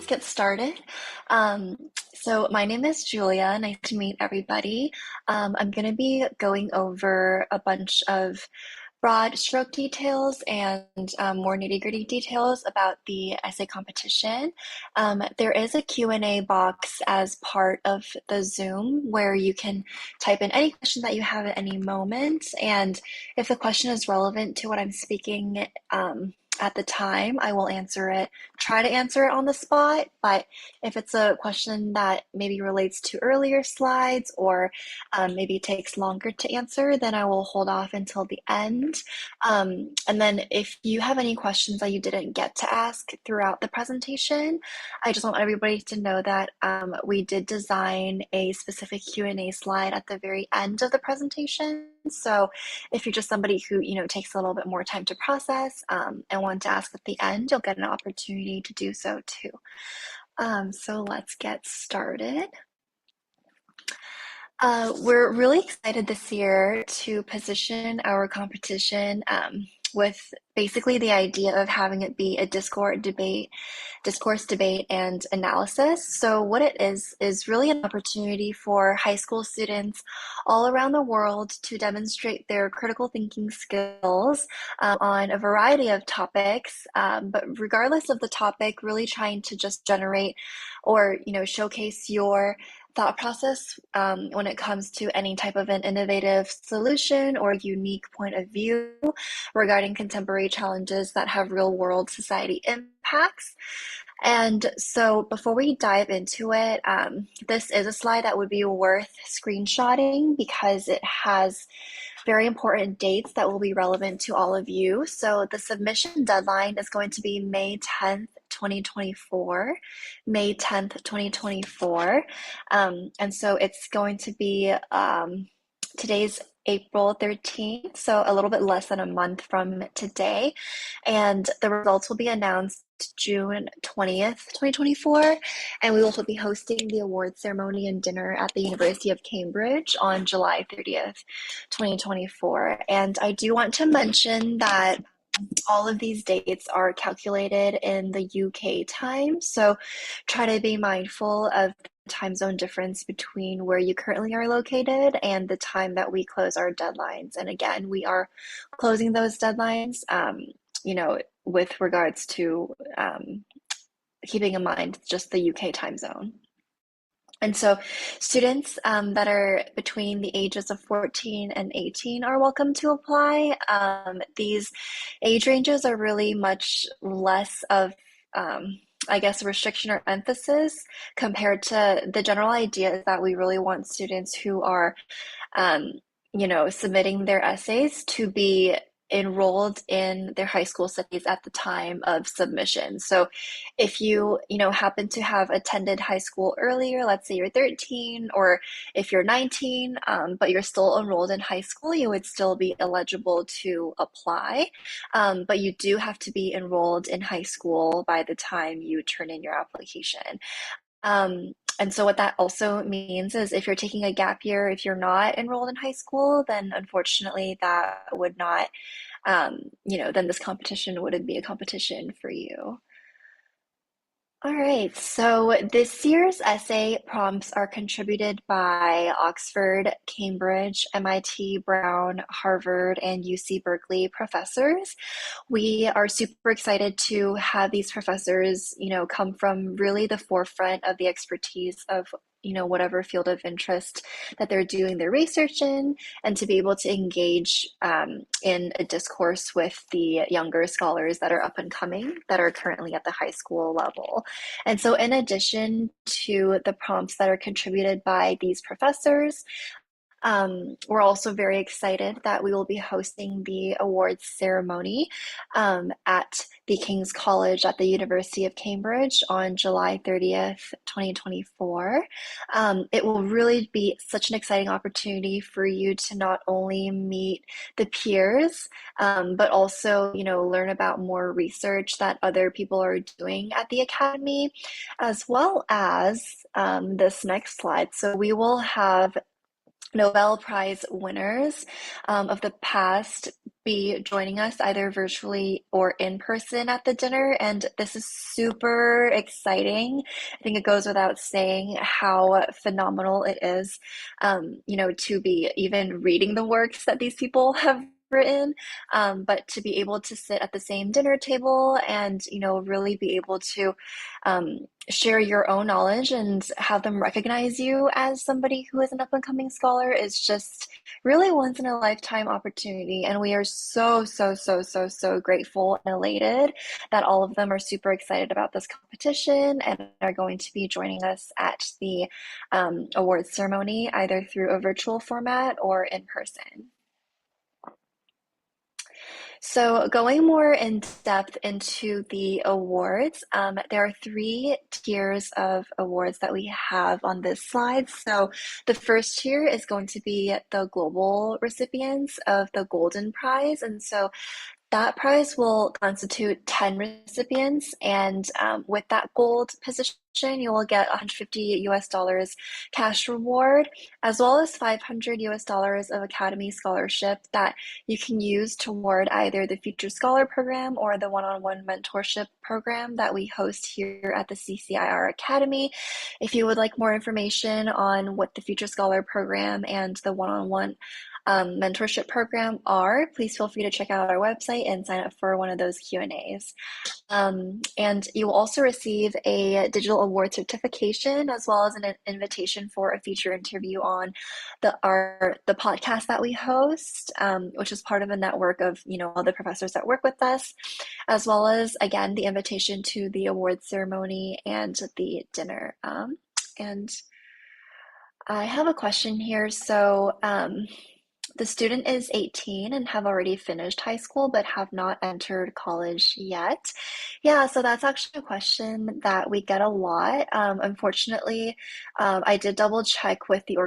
get started. Um, so my name is Julia. Nice to meet everybody. I'm going to be going over a bunch of broad stroke details and more nitty-gritty details about the essay competition. There is a Q&A box as part of the Zoom where you can type in any question that you have at any moment. And if the question is relevant to what I'm speaking at the time, I will answer it, try to answer it on the spot. But if it's a question that maybe relates to earlier slides or maybe takes longer to answer, then I will hold off until the end. And then if you have any questions that you didn't get to ask throughout the presentation, I just want everybody to know that we did design a specific Q&A slide at the very end of the presentation. So if you're just somebody who, takes a little bit more time to process and want to ask at the end, you'll get an opportunity to do so too. So let's get started. We're really excited this year to position our competition with basically the idea of having it be a discourse debate, and analysis. So what it is really an opportunity for high school students all around the world to demonstrate their critical thinking skills on a variety of topics, but regardless of the topic, really trying to just generate or showcase your thought process when it comes to any type of an innovative solution or unique point of view regarding contemporary challenges that have real world society impacts. And so before we dive into it, this is a slide that would be worth screenshotting because it has very important dates that will be relevant to all of you. So the submission deadline is going to be May 10th, 2024, May 10th, 2024. And so it's going to be, today's April 13th, so a little bit less than a month from today. And the results will be announced June 20th, 2024, and we will be hosting the awards ceremony and dinner at the University of Cambridge on July 30th, 2024. And I do want to mention that all of these dates are calculated in the UK time, so try to be mindful of the time zone difference between where you currently are located and the time that we close our deadlines. And again, we are closing those deadlines, with regards to keeping in mind just the UK time zone. And so students that are between the ages of 14 and 18 are welcome to apply. These age ranges are really much less of, restriction or emphasis compared to the general idea is that we really want students who are, submitting their essays to be enrolled in their high school studies at the time of submission. So if you, happen to have attended high school earlier, let's say you're 13, or if you're 19, but you're still enrolled in high school, you would still be eligible to apply. But you do have to be enrolled in high school by the time you turn in your application. And so what that also means is if you're taking a gap year, if you're not enrolled in high school, then unfortunately that would not, then this competition wouldn't be a competition for you. All right, so this year's essay prompts are contributed by Oxford, Cambridge, MIT, Brown, Harvard, and UC Berkeley professors. We are super excited to have these professors, come from really the forefront of the expertise of whatever field of interest that they're doing their research in, and to be able to engage in a discourse with the younger scholars that are up and coming, that are currently at the high school level. And so in addition to the prompts that are contributed by these professors, we're also very excited that we will be hosting the awards ceremony at the King's College at the University of Cambridge on July 30th, 2024. It will really be such an exciting opportunity for you to not only meet the peers, but also, learn about more research that other people are doing at the Academy, as well as this next slide. So we will have Nobel Prize winners of the past be joining us either virtually or in person at the dinner, and this is super exciting. I think it goes without saying how phenomenal it is, to be even reading the works that these people have written, but to be able to sit at the same dinner table and, really be able to um, share your own knowledge and have them recognize you as somebody who is an up and coming scholar is just really once in a lifetime opportunity. And we are so, so, so, so, so grateful and elated that all of them are super excited about this competition and are going to be joining us at the awards ceremony, either through a virtual format or in person. So, going more in depth into the awards, there are three tiers of awards that we have on this slide. So, the first tier is going to be the global recipients of the Golden Prize. And so, that prize will constitute 10 recipients, and with that gold position, you will get 150 US dollars cash reward, as well as 500 US dollars of Academy scholarship that you can use toward either the Future Scholar program or the one-on-one mentorship program that we host here at the CCIR Academy. If you would like more information on what the Future Scholar program and the one-on-one mentorship program are, please feel free to check out our website and sign up for one of those Q&As. And you will also receive a digital award certification as well as an invitation for a feature interview on the podcast that we host, which is part of a network of all the professors that work with us, as well as again the invitation to the award ceremony and the dinner. And I have a question here. So the student is 18 and have already finished high school but have not entered college yet. Yeah, so that's actually a question that we get a lot. Unfortunately, I did double check with the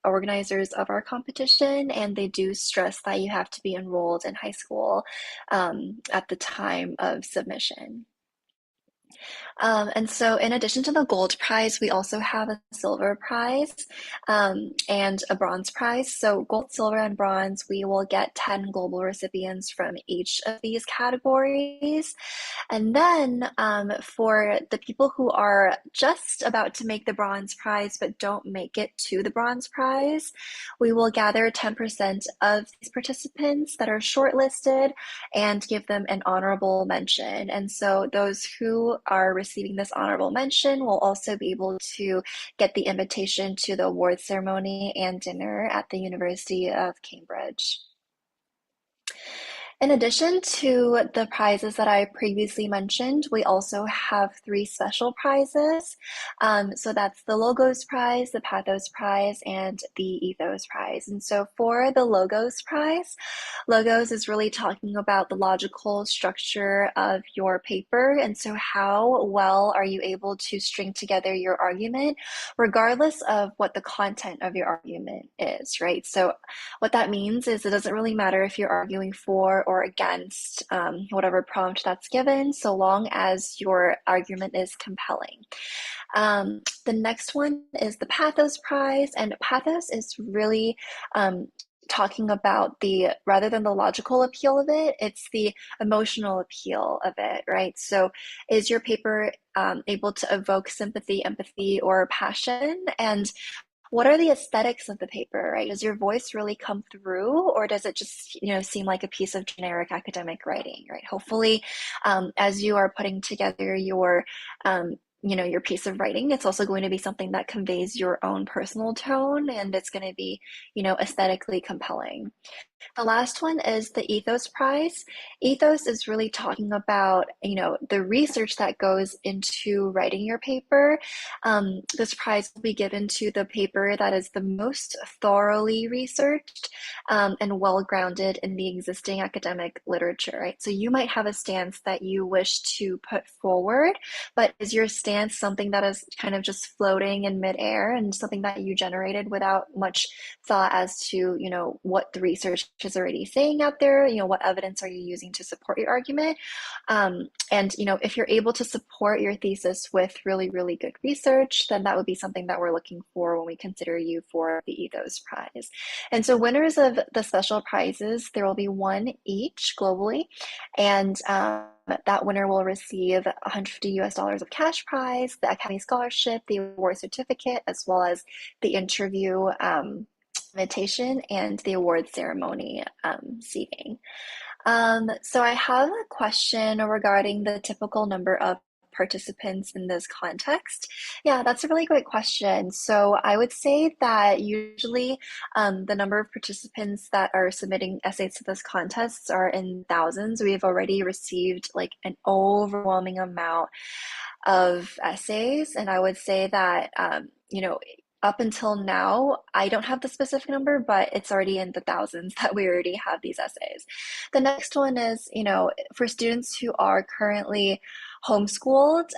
organizers of our competition, and they do stress that you have to be enrolled in high school at the time of submission. And so, in addition to the gold prize, we also have a silver prize and a bronze prize. So, gold, silver, and bronze, we will get 10 global recipients from each of these categories. And then for the people who are just about to make the bronze prize but don't make it to the bronze prize, we will gather 10% of these participants that are shortlisted and give them an honorable mention. And so those who are receiving this honorable mention will also be able to get the invitation to the award ceremony and dinner at the University of Cambridge. In addition to the prizes that I previously mentioned, we also have three special prizes. So that's the Logos Prize, the Pathos Prize, and the Ethos Prize. And so for the Logos Prize, Logos is really talking about the logical structure of your paper. And so how well are you able to string together your argument, regardless of what the content of your argument is, right? So what that means is it doesn't really matter if you're arguing for or against whatever prompt that's given, so long as your argument is compelling. The next one is the Pathos Prize, and Pathos is really talking about rather than the logical appeal of it, it's the emotional appeal of it, right? So is your paper able to evoke sympathy, empathy, or passion? And what are the aesthetics of the paper, right? Does your voice really come through, or does it just, seem like a piece of generic academic writing, right? Hopefully, as you are putting together your piece of writing, it's also going to be something that conveys your own personal tone, and it's going to be, aesthetically compelling. The last one is the Ethos Prize. Ethos is really talking about, the research that goes into writing your paper. This prize will be given to the paper that is the most thoroughly researched and well-grounded in the existing academic literature, right? So you might have a stance that you wish to put forward, but is your stance something that is kind of just floating in midair and something that you generated without much thought as to, what the research is already saying out there. What evidence are you using to support your argument? And if you're able to support your thesis with really, really good research, then that would be something that we're looking for when we consider you for the Ethos Prize. And so winners of the special prizes, there will be one each globally, and that winner will receive $150 of cash prize, the Academy Scholarship, the award certificate, as well as the interview invitation and the award ceremony seating. So I have a question regarding the typical number of participants in this context. Yeah, that's a really great question. So I would say that usually the number of participants that are submitting essays to this contest are in thousands. We've already received like an overwhelming amount of essays, and I would say that up until now, I don't have the specific number, but it's already in the thousands that we already have these essays. The next one is, for students who are currently homeschooled,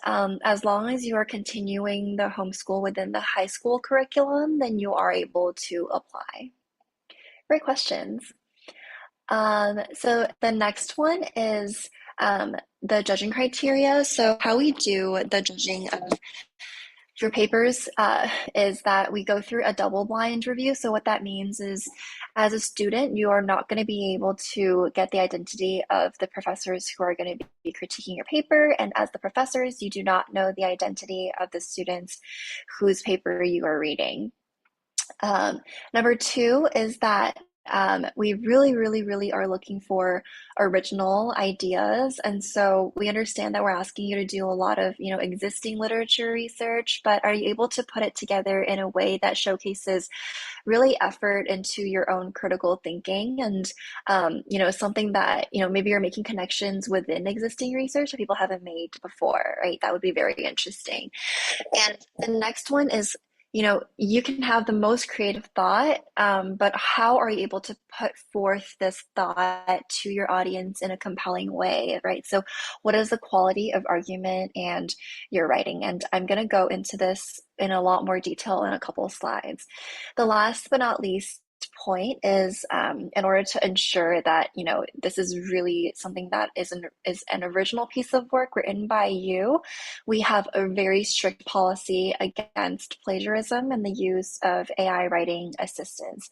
as long as you are continuing the homeschool within the high school curriculum, then you are able to apply. Great questions. So the next one is the judging criteria. So how we do the judging of your papers is that we go through a double blind review. So what that means is, as a student, you are not going to be able to get the identity of the professors who are going to be critiquing your paper. And as the professors, you do not know the identity of the students whose paper you are reading. Number two is that we really, really, really are looking for original ideas. And so we understand that we're asking you to do a lot of, existing literature research, but are you able to put it together in a way that showcases really effort into your own critical thinking and, something that, maybe you're making connections within existing research that people haven't made before, right? That would be very interesting. And the next one is, you can have the most creative thought, but how are you able to put forth this thought to your audience in a compelling way, right? So what is the quality of argument and your writing? And I'm going to go into this in a lot more detail in a couple of slides. The last but not least point is in order to ensure that this is really something that is an original piece of work written by you, we have a very strict policy against plagiarism and the use of AI writing assistants.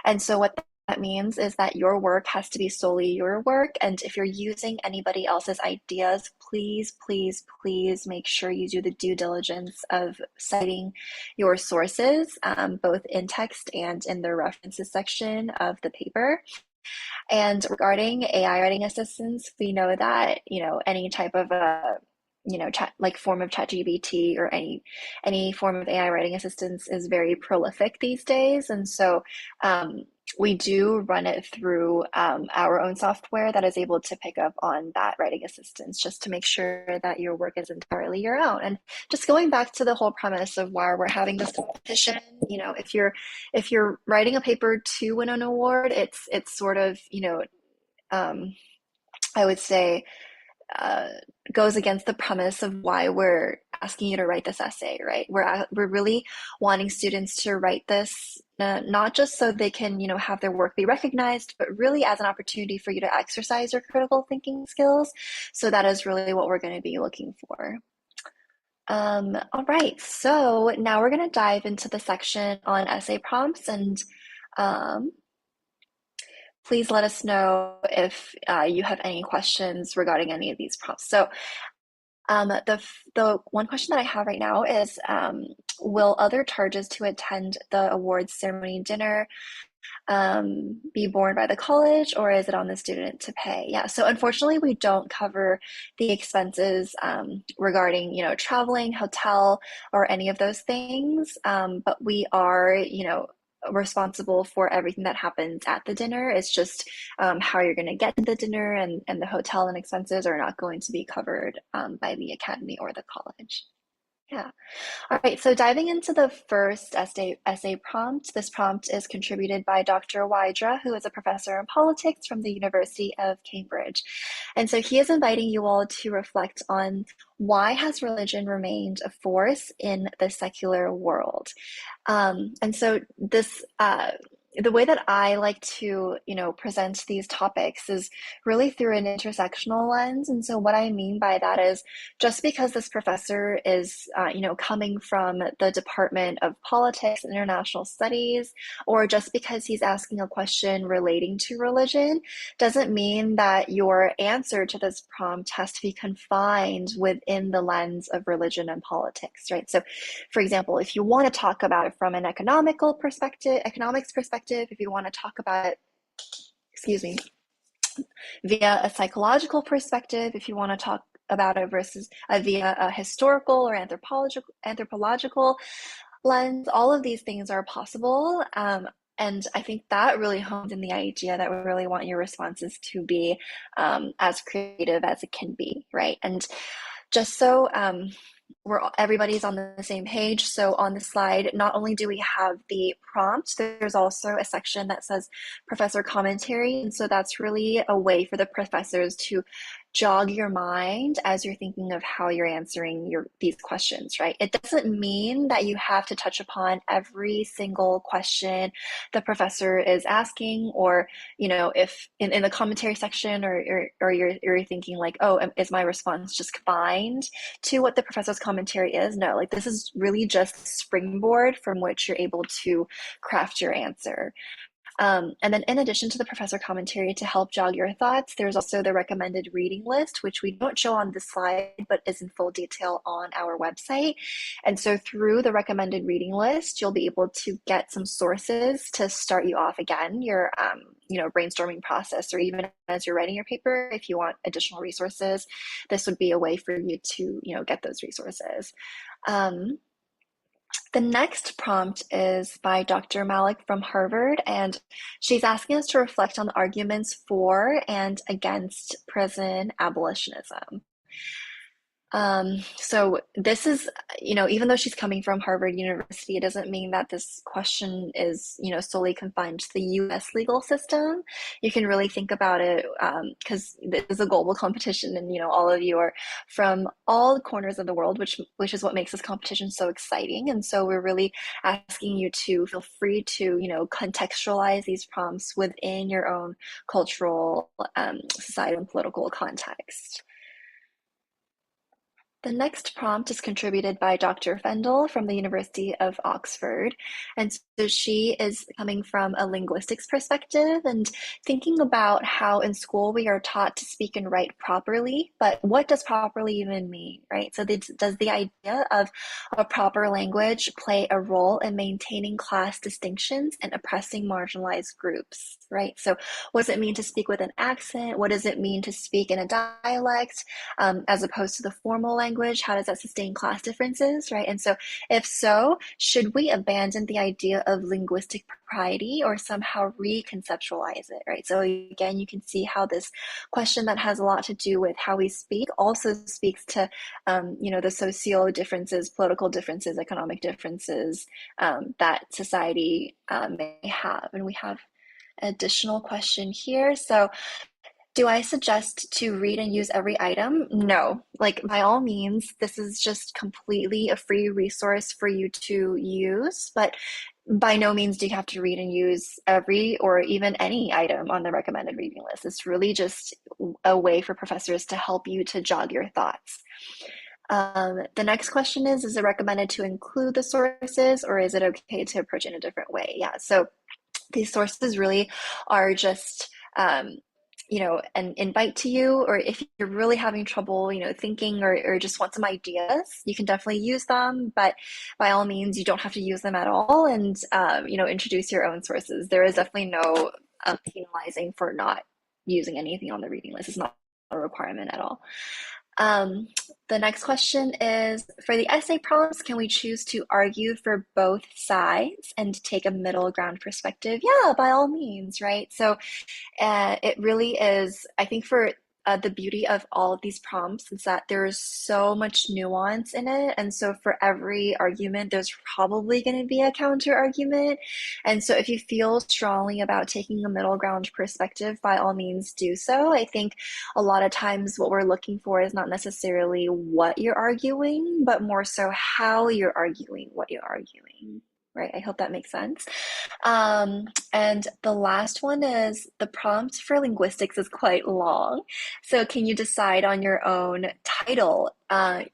And so what that means is that your work has to be solely your work. And if you're using anybody else's ideas, please, please, please make sure you do the due diligence of citing your sources, both in text and in the references section of the paper. And regarding AI writing assistants, we know that, any type of chat, like form of ChatGPT or any form of AI writing assistance is very prolific these days. And so we do run it through our own software that is able to pick up on that writing assistance, just to make sure that your work is entirely your own. And just going back to the whole premise of why we're having this competition, if you're writing a paper to win an award, it's sort of, I would say, goes against the premise of why we're asking you to write this essay, right? We're really wanting students to write this not just so they can, have their work be recognized, but really as an opportunity for you to exercise your critical thinking skills. So that is really what we're going to be looking for. All right, so now we're going to dive into the section on essay prompts, and please let us know if you have any questions regarding any of these prompts. So the one question that I have right now is, will other charges to attend the awards ceremony dinner be borne by the college, or is it on the student to pay? Yeah, so unfortunately, we don't cover the expenses regarding, traveling, hotel, or any of those things, but we are, responsible for everything that happens at the dinner. It's just how you're going to get to the dinner, and the hotel and expenses are not going to be covered by the academy or the college. Yeah. All right, so diving into the first essay prompt, this prompt is contributed by Dr. Wydra, who is a professor in politics from the University of Cambridge. And so he is inviting you all to reflect on, why has religion remained a force in the secular world? And so this the way that I like to, present these topics is really through an intersectional lens. And so what I mean by that is just because this professor is, coming from the Department of Politics and International Studies, or just because he's asking a question relating to religion, doesn't mean that your answer to this prompt has to be confined within the lens of religion and politics, right? So for example, if you want to talk about it from an economics perspective, if you want to talk about it, excuse me, via a psychological perspective, if you want to talk about it versus via a historical or anthropological lens, all of these things are possible. And I think that really hones in the idea that we really want your responses to be as creative as it can be, right? And just so everybody's on the same page. So on the slide, not only do we have the prompt, there's also a section that says professor commentary. And so that's really a way for the professors to jog your mind as you're thinking of how you're answering these questions, right? It doesn't mean that you have to touch upon every single question the professor is asking, or if in the commentary section, or you're thinking like, oh, is my response just confined to what the professor's commentary is? No, like this is really just a springboard from which you're able to craft your answer. And then in addition to the professor commentary to help jog your thoughts, there's also the recommended reading list, which we don't show on this slide, but is in full detail on our website. And so through the recommended reading list, you'll be able to get some sources to start you off again, your brainstorming process, or even as you're writing your paper, if you want additional resources, this would be a way for you to, get those resources. The next prompt is by Dr. Malik from Harvard, and she's asking us to reflect on the arguments for and against prison abolitionism. So this is, even though she's coming from Harvard University, it doesn't mean that this question is, solely confined to the US legal system. You can really think about it, because this is a global competition, and, all of you are from all corners of the world, which is what makes this competition so exciting. And so we're really asking you to feel free to, contextualize these prompts within your own cultural, societal, and political context. The next prompt is contributed by Dr. Fendel from the University of Oxford. And so she is coming from a linguistics perspective and thinking about how in school we are taught to speak and write properly, but what does properly even mean, right? So does the idea of a proper language play a role in maintaining class distinctions and oppressing marginalized groups, right? So what does it mean to speak with an accent? What does it mean to speak in a dialect? As opposed to the formal language? How does that sustain class differences, right? And so, if so, should we abandon the idea of linguistic propriety or somehow reconceptualize it, right? So again, you can see how this question that has a lot to do with how we speak also speaks to, the socio differences, political differences, economic differences that society may have. And we have an additional question here. So do I suggest to read and use every item? No. Like, by all means, this is just completely a free resource for you to use, but by no means do you have to read and use every or even any item on the recommended reading list. It's really just a way for professors to help you to jog your thoughts. The next question is it recommended to include the sources, or is it okay to approach it in a different way? Yeah, so these sources really are just an invite to you, or if you're really having trouble, thinking, or just want some ideas, you can definitely use them, but by all means, you don't have to use them at all, and, introduce your own sources. There is definitely no penalizing for not using anything on the reading list. It's not a requirement at all. The next question is, for the essay prompts, can we choose to argue for both sides and take a middle ground perspective? Yeah, by all means, right? So it really is, I think, for the beauty of all of these prompts is that there's so much nuance in it. And so for every argument, there's probably going to be a counter argument. And so if you feel strongly about taking a middle ground perspective, by all means do so. I think a lot of times what we're looking for is not necessarily what you're arguing, but more so how you're arguing what you're arguing. right? I hope that makes sense. And the last one is the prompt for linguistics is quite long. So can you decide on your own title?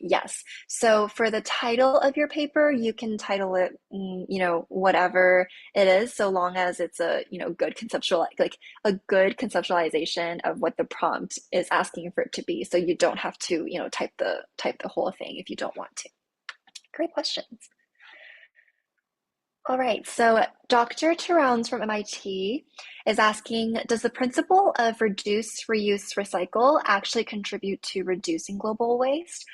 Yes. So for the title of your paper, you can title it, whatever it is, so long as it's a, good conceptual, like a good conceptualization of what the prompt is asking for it to be. So you don't have to, type the whole thing if you don't want to. Great questions. All right, so Dr. Tarounds from MIT is asking, does the principle of reduce, reuse, recycle actually contribute to reducing global waste?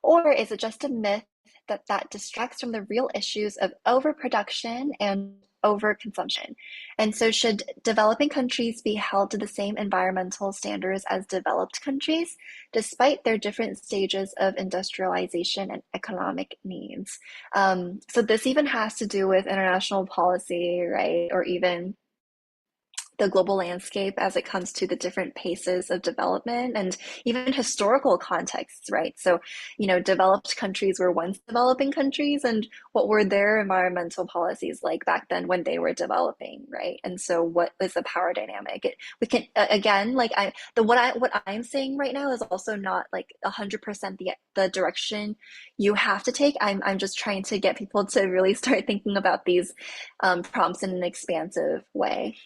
Or is it just a myth that distracts from the real issues of overproduction and overconsumption? And so, should developing countries be held to the same environmental standards as developed countries, despite their different stages of industrialization and economic needs? So, this even has to do with international policy, right? Or even the global landscape as it comes to the different paces of development and even historical contexts, right? So, developed countries were once developing countries, and what were their environmental policies like back then when they were developing, right? And so, what is the power dynamic? We can again, like what I'm saying right now is also not like 100% the direction you have to take. I'm just trying to get people to really start thinking about these prompts in an expansive way.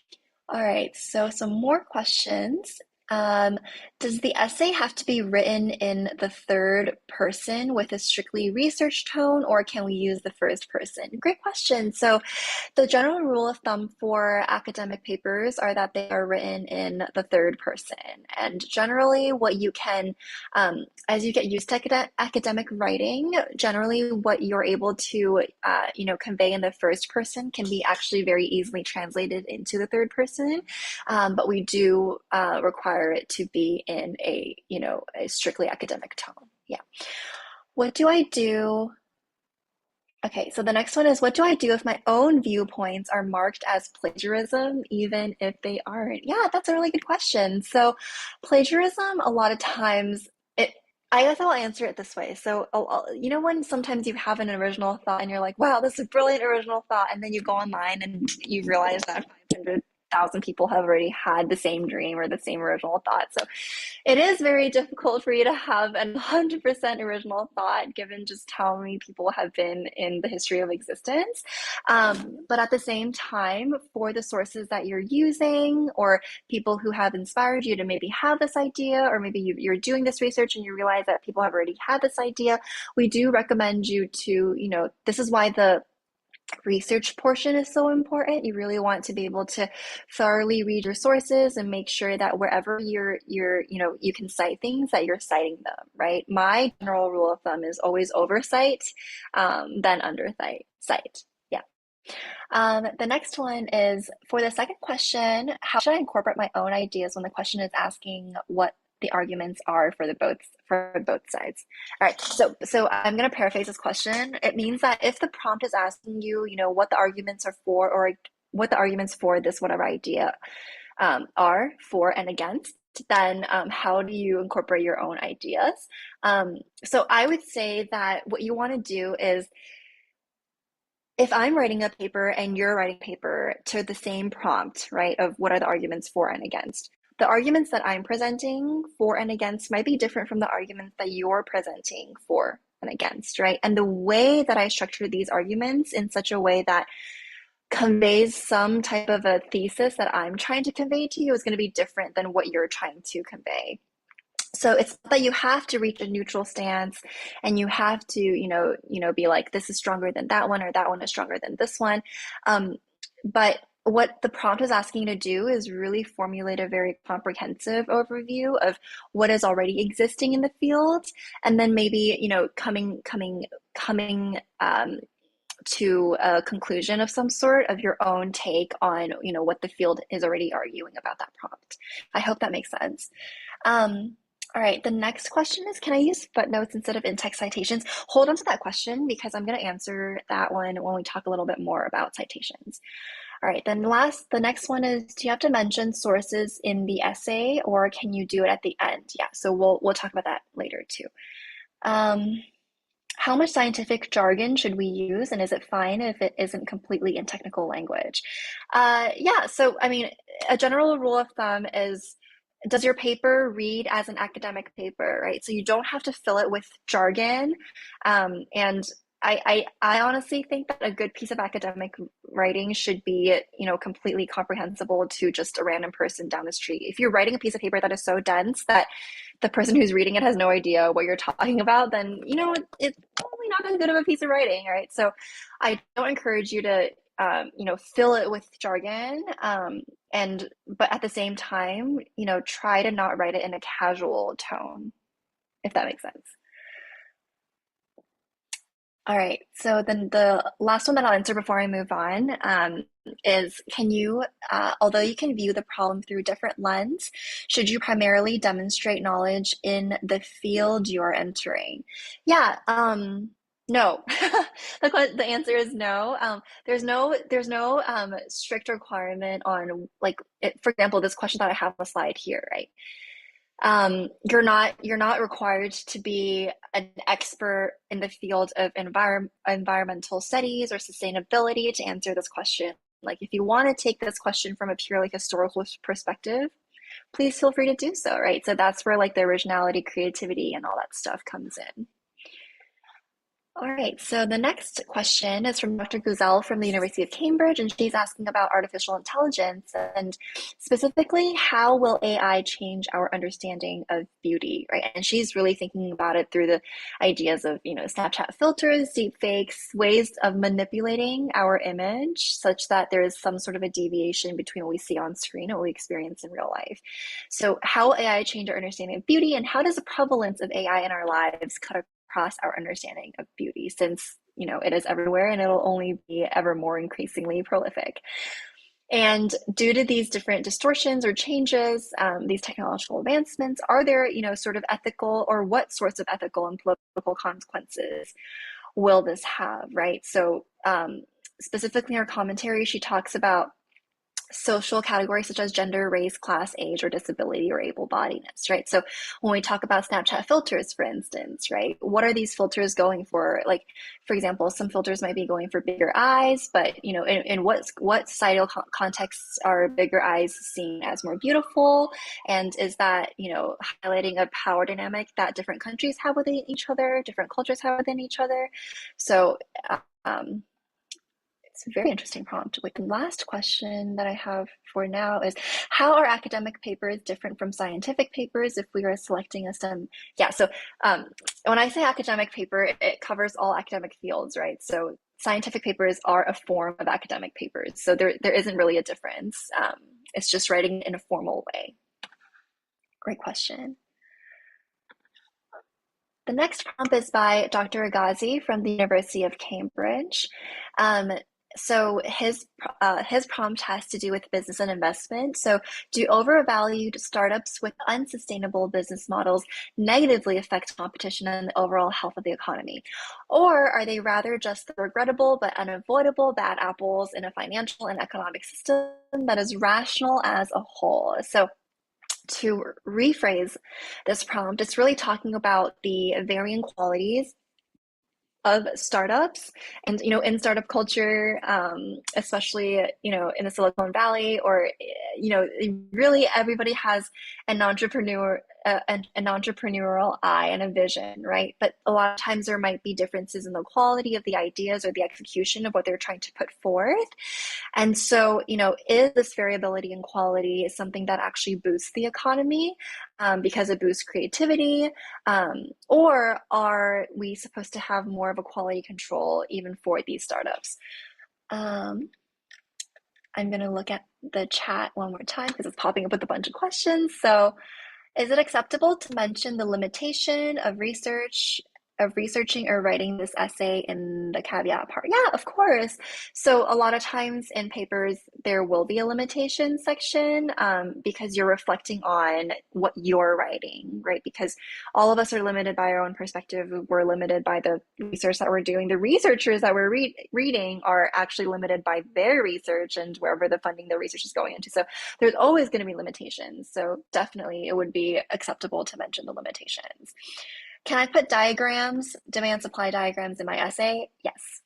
All right, so some more questions. Um, does the essay have to be written in the third person with a strictly research tone, or can we use the first person? Great question. So, the general rule of thumb for academic papers are that they are written in the third person. And generally, what you can, as you get used to academic writing, generally what you're able to, convey in the first person can be actually very easily translated into the third person. But we do require it to be in a strictly academic tone. Yeah. What do I do? Okay, so the next one is, what do I do if my own viewpoints are marked as plagiarism, even if they aren't? Yeah, that's a really good question. So, plagiarism, a lot of times, I guess I'll answer it this way. So, when sometimes you have an original thought and you're like, wow, this is a brilliant original thought, and then you go online and you realize that 500,000 people have already had the same dream or the same original thought. So, it is very difficult for you to have a 100% original thought given just how many people have been in the history of existence. But at the same time, for the sources that you're using or people who have inspired you to maybe have this idea, or maybe you're doing this research and you realize that people have already had this idea, we do recommend you to, this is why the research portion is so important. You really want to be able to thoroughly read your sources and make sure that wherever you can cite things, that you're citing them, right? My general rule of thumb is always oversight, then cite. Yeah. The next one is, for the second question, how should I incorporate my own ideas when the question is asking what the arguments are for both sides? All right, so I'm going to paraphrase this question. It means that if the prompt is asking you, what the arguments are for, or what the arguments for this whatever idea are for and against, then how do you incorporate your own ideas? So I would say that what you want to do is, if I'm writing a paper and you're writing a paper to the same prompt, right, of what are the arguments for and against, the arguments that I'm presenting for and against might be different from the arguments that you're presenting for and against, right? And the way that I structure these arguments in such a way that conveys some type of a thesis that I'm trying to convey to you is going to be different than what you're trying to convey. So it's not that you have to reach a neutral stance and you have to, be like, this is stronger than that one, or that one is stronger than this one. But what the prompt is asking you to do is really formulate a very comprehensive overview of what is already existing in the field, and then maybe, coming to a conclusion of some sort of your own take on, what the field is already arguing about that prompt. I hope that makes sense. All right, the next question is, can I use footnotes instead of in-text citations? Hold on to that question because I'm going to answer that one when we talk a little bit more about citations. All right, then the next one is, do you have to mention sources in the essay, or can you do it at the end? Yeah, so we'll talk about that later too. How much scientific jargon should we use, and is it fine if it isn't completely in technical language? Yeah, so I mean, a general rule of thumb is, does your paper read as an academic paper, right? So you don't have to fill it with jargon. And I honestly think that a good piece of academic writing should be, completely comprehensible to just a random person down the street. If you're writing a piece of paper that is so dense that the person who's reading it has no idea what you're talking about, then it's probably not as good of a piece of writing, right? So I don't encourage you to fill it with jargon, and but at the same time, try to not write it in a casual tone, if that makes sense. All right. So then the last one that I'll answer before I move on, is, can you, although you can view the problem through different lens, should you primarily demonstrate knowledge in the field you are entering? Yeah. No. The answer is no. There's no strict requirement on, like, for example, this question that I have on the slide here, right? You're not required to be an expert in the field of environmental studies or sustainability to answer this question. Like, if you want to take this question from a purely historical perspective, please feel free to do so, right? So that's where, like, the originality, creativity, and all that stuff comes in. All right, so the next question is from Dr. Guzel from the University of Cambridge, and she's asking about artificial intelligence and specifically, how will AI change our understanding of beauty, right? And she's really thinking about it through the ideas of, Snapchat filters, deep fakes, ways of manipulating our image such that there is some sort of a deviation between what we see on screen and what we experience in real life. So how will AI change our understanding of beauty, and how does the prevalence of AI in our lives cut across our understanding of beauty, since it is everywhere and it'll only be ever more increasingly prolific. And due to these different distortions or changes, these technological advancements, are there sort of ethical, or what sorts of ethical and political consequences will this have, right? So specifically in her commentary, she talks about social categories such as gender, race, class, age, or disability, or able-bodiedness, right? So when we talk about Snapchat filters, for instance, right, what are these filters going for? Like, for example, some filters might be going for bigger eyes, but in what societal contexts are bigger eyes seen as more beautiful? And is that highlighting a power dynamic that different countries have within each other, different cultures have within each other? So um, it's a very interesting prompt. Like, the last question that I have for now is, how are academic papers different from scientific papers if we are selecting a STEM? Yeah, so when I say academic paper, it covers all academic fields, right? So scientific papers are a form of academic papers. So there isn't really a difference. It's just writing in a formal way. Great question. The next prompt is by Dr. Agazi from the University of Cambridge. So his prompt has to do with business and investment. So, do overvalued startups with unsustainable business models negatively affect competition and the overall health of the economy? Or are they rather just the regrettable but unavoidable bad apples in a financial and economic system that is rational as a whole? So, to rephrase this prompt, it's really talking about the varying qualities of startups. And in startup culture, especially in the Silicon Valley, or really everybody has an entrepreneurial eye and a vision, right? But a lot of times there might be differences in the quality of the ideas or the execution of what they're trying to put forth. And so, is this variability in quality something that actually boosts the economy, because it boosts creativity? Or are we supposed to have more of a quality control even for these startups? I'm going to look at the chat one more time because it's popping up with a bunch of questions. So, is it acceptable to mention the limitation of researching or writing this essay in the caveat part? Yeah, of course. So a lot of times in papers, there will be a limitation section, because you're reflecting on what you're writing, right? Because all of us are limited by our own perspective. We're limited by the research that we're doing. The researchers that we're reading are actually limited by their research and wherever the funding their research is going into. So there's always going to be limitations. So definitely it would be acceptable to mention the limitations. Can I put diagrams, demand supply diagrams in my essay? Yes.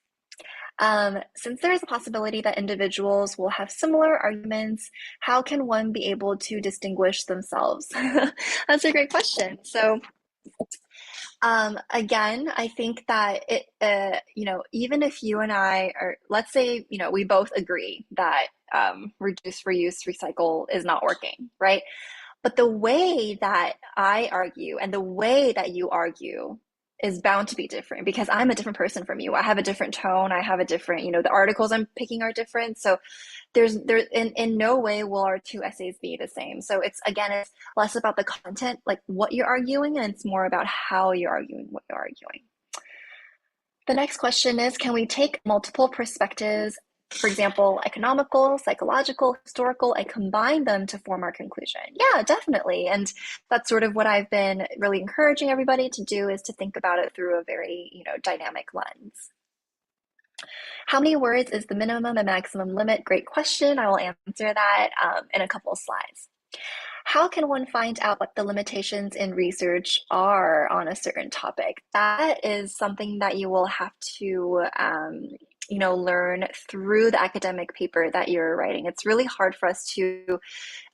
Since there is a possibility that individuals will have similar arguments, how can one be able to distinguish themselves? That's a great question. So, again, I think that even if you and I are, let's say, we both agree that reduce, reuse, recycle is not working, right? But the way that I argue and the way that you argue is bound to be different because I'm a different person from you. I have a different tone. I have a different, the articles I'm picking are different. So in no way will our two essays be the same. So it's less about the content, like what you're arguing, and it's more about how you're arguing what you're arguing. The next question is, can we take multiple perspectives, for example, economical, psychological, historical, and combine them to form our conclusion? Yeah, definitely. And that's sort of what I've been really encouraging everybody to do, is to think about it through a very, dynamic lens. How many words is the minimum and maximum limit? Great question. I will answer that in a couple of slides. How can one find out what the limitations in research are on a certain topic? That is something that you will have to, learn through the academic paper that you're writing. It's really hard for us to,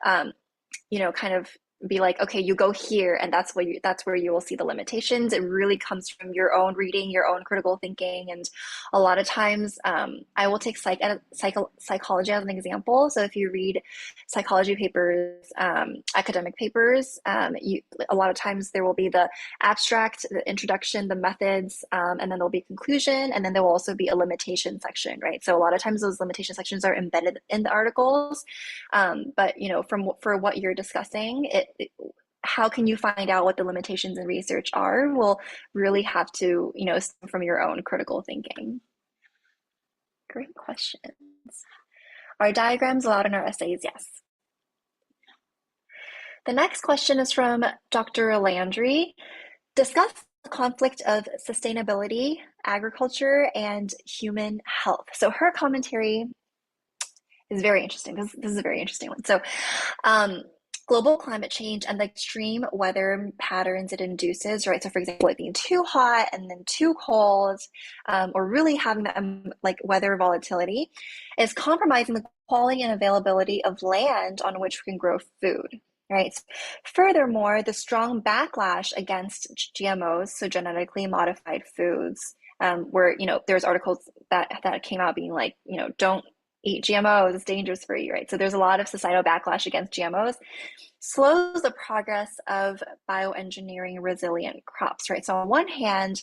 kind of be like, okay, you go here, and that's where you will see the limitations. It really comes from your own reading, your own critical thinking, and a lot of times, I will take psychology as an example. So if you read psychology papers, academic papers, a lot of times there will be the abstract, the introduction, the methods, and then there'll be conclusion, and then there will also be a limitation section, right? So a lot of times those limitation sections are embedded in the articles, but for what you're discussing, how can you find out what the limitations in research are? Will really have to, stem from your own critical thinking. Great questions. Are diagrams allowed in our essays? Yes. The next question is from Dr. Landry. Discuss the conflict of sustainability, agriculture, and human health. So her commentary is very interesting. This is a very interesting one. So, global climate change and the extreme weather patterns it induces, right? So, for example, it being too hot and then too cold, or really having that like weather volatility, is compromising the quality and availability of land on which we can grow food. Right. Furthermore, the strong backlash against GMOs, so genetically modified foods, where there's articles that came out being like, don't eat GMOs, it's dangerous for you, right? So there's a lot of societal backlash against GMOs, slows the progress of bioengineering resilient crops, right? So on one hand,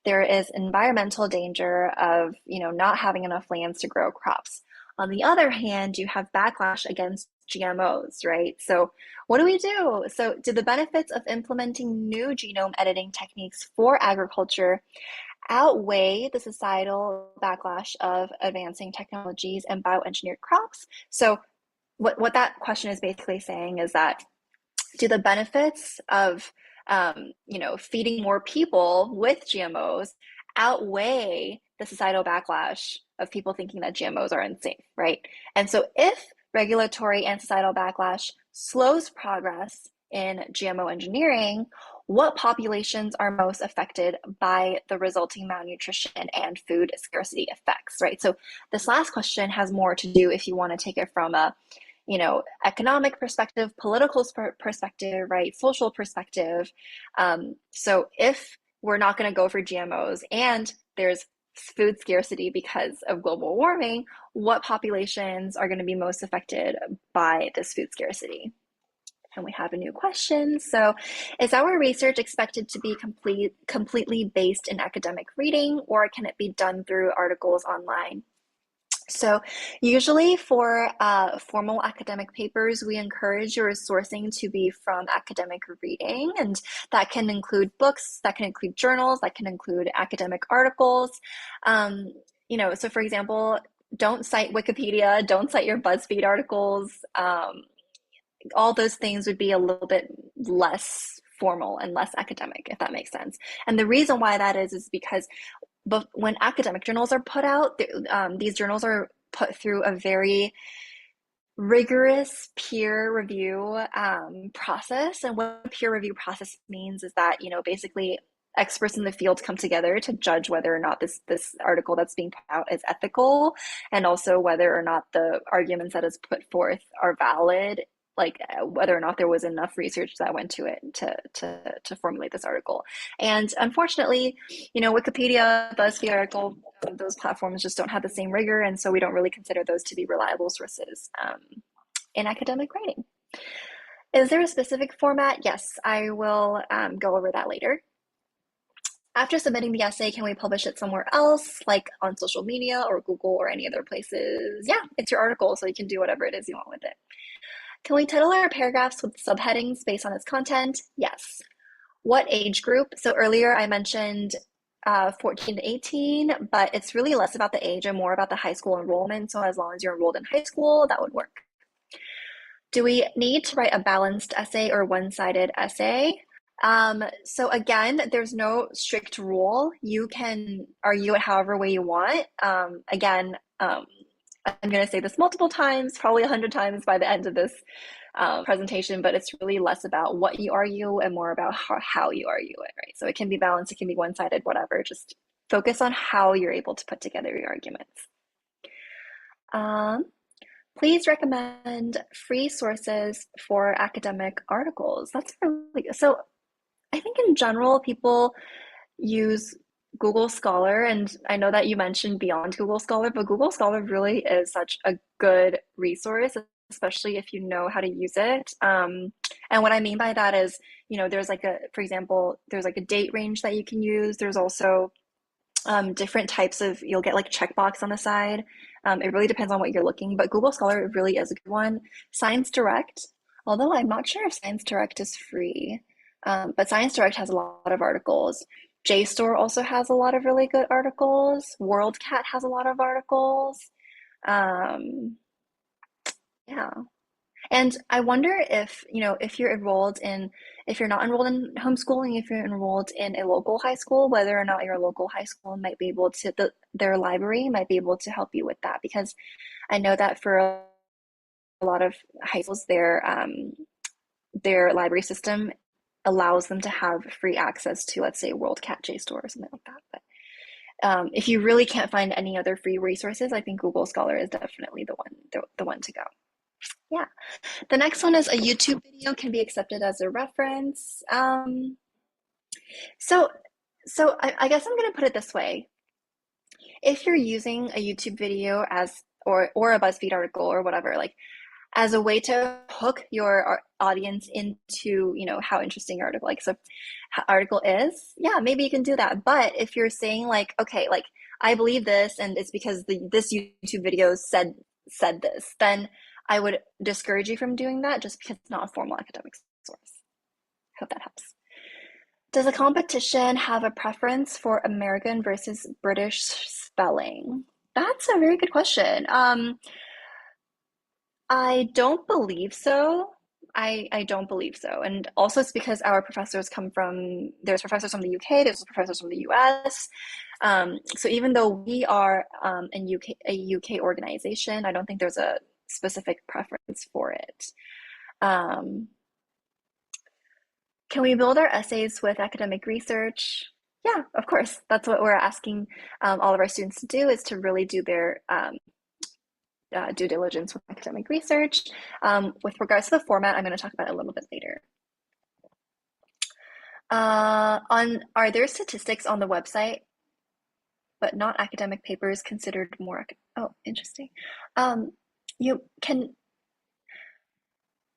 there is environmental danger of, not having enough lands to grow crops. On the other hand, you have backlash against GMOs, right? So what do we do? So do the benefits of implementing new genome editing techniques for agriculture outweigh the societal backlash of advancing technologies and bioengineered crops? So what that question is basically saying is that, do the benefits of feeding more people with GMOs outweigh the societal backlash of people thinking that GMOs are unsafe, right? And so if regulatory and societal backlash slows progress in GMO engineering, what populations are most affected by the resulting malnutrition and food scarcity effects, right? So this last question has more to do, if you want to take it from a economic perspective, political perspective, right, social perspective. So if we're not going to go for GMOs and there's food scarcity because of global warming, what populations are going to be most affected by this food scarcity? And we have a new question. So, is our research expected to be completely based in academic reading, or can it be done through articles online? So usually for formal academic papers, we encourage your sourcing to be from academic reading, and that can include books, that can include journals, that can include academic articles. So for example, don't cite Wikipedia, don't cite your BuzzFeed articles. All those things would be a little bit less formal and less academic, if that makes sense. And the reason why that is because but when academic journals are put out, these journals are put through a very rigorous peer review process. And what a peer review process means is that, basically experts in the field come together to judge whether or not this article that's being put out is ethical, and also whether or not the arguments that is put forth are valid, like whether or not there was enough research that went to it to formulate this article. And unfortunately, Wikipedia, BuzzFeed article, those platforms just don't have the same rigor, and so we don't really consider those to be reliable sources in academic writing. Is there a specific format? Yes, I will go over that later. After submitting the essay, can we publish it somewhere else, like on social media or Google or any other places? Yeah, it's your article, so you can do whatever it is you want with it. Can we title our paragraphs with subheadings based on its content? Yes. What age group? So earlier I mentioned 14 to 18, but it's really less about the age and more about the high school enrollment. So as long as you're enrolled in high school, that would work. Do we need to write a balanced essay or one-sided essay? So again, there's no strict rule. You can argue it however way you want. Again, I'm going to say this multiple times, probably 100 times by the end of this presentation, but it's really less about what you argue and more about how you argue it, right? So it can be balanced, it can be one-sided, whatever. Just focus on how you're able to put together your arguments. Please recommend free sources for academic articles. That's really good. So I think in general, people use Google Scholar, and I know that you mentioned beyond Google Scholar, but Google Scholar really is such a good resource, especially if you know how to use it. And what I mean by that is, there's for example, there's like a date range that you can use. There's also different types of, you'll get like checkbox on the side. It really depends on what you're looking, but Google Scholar really is a good one. Science Direct, although I'm not sure if Science Direct is free, but Science Direct has a lot of articles. JSTOR also has a lot of really good articles. WorldCat has a lot of articles. Yeah. And I wonder if, if you're not enrolled in homeschooling, if you're enrolled in a local high school, whether or not your local high school might be able to, their library might be able to help you with that. Because I know that for a lot of high schools, their library system allows them to have free access to, let's say, WorldCat, JSTOR, or something like that. But if you really can't find any other free resources, I think Google Scholar is definitely the one to go. Yeah. The next one is a YouTube video can be accepted as a reference. So I guess I'm going to put it this way. If you're using a YouTube video or a BuzzFeed article or whatever, like as a way to hook your audience into, how interesting your article is, yeah, maybe you can do that. But if you're saying like, okay, like I believe this and it's because this YouTube video said this, then I would discourage you from doing that just because it's not a formal academic source. Hope that helps. Does a competition have a preference for American versus British spelling? That's a very good question. I don't believe so. I don't believe so. And also it's because our professors there's professors from the UK, there's professors from the US. So even though we are a UK organization, I don't think there's a specific preference for it. Can we build our essays with academic research? Yeah, of course. That's what we're asking all of our students to do, is to really do their due diligence with academic research. With regards to the format, I'm going to talk about it a little bit later. Are there statistics on the website, but not academic papers considered more? Oh, interesting. You can.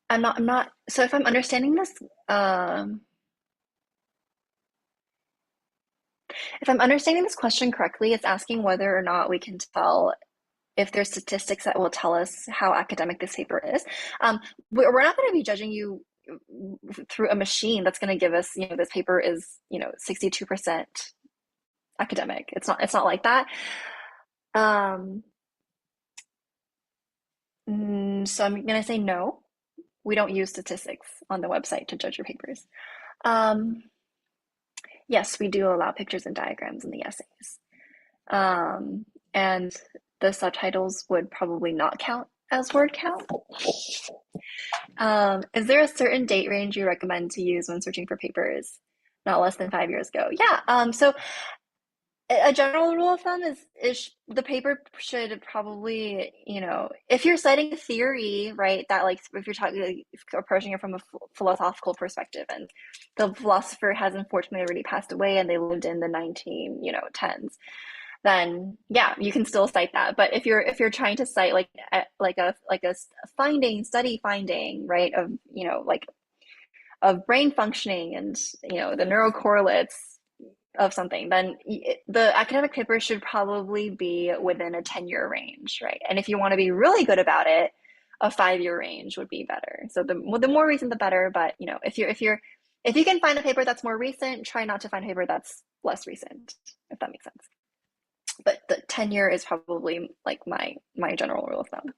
I'm not. So if I'm understanding this, if I'm understanding this question correctly, it's asking whether or not we can tell if there's statistics that will tell us how academic this paper is. We're not going to be judging you through a machine that's going to give us, this paper is, 62% academic. It's not like that. So I'm going to say no. We don't use statistics on the website to judge your papers. Yes, we do allow pictures and diagrams in the essays. And the subtitles would probably not count as word count. Is there a certain date range you recommend to use when searching for papers? not less than 5 years ago. Yeah. So a general rule of thumb is the paper should probably, if you're citing a theory, right, that like if you're talking if approaching it from a philosophical perspective, and the philosopher has unfortunately already passed away and they lived in the 1910s, then yeah, you can still cite that. But if you're trying to cite like a finding, study finding, right, of like of brain functioning and the neural correlates of something, then the academic paper should probably be within a 10-year range, right? And if you want to be really good about it, a 5-year range would be better. So the more recent, the better. But if you can find a paper that's more recent, try not to find a paper that's less recent, if that makes sense. But the 10-year is probably like my general rule of thumb.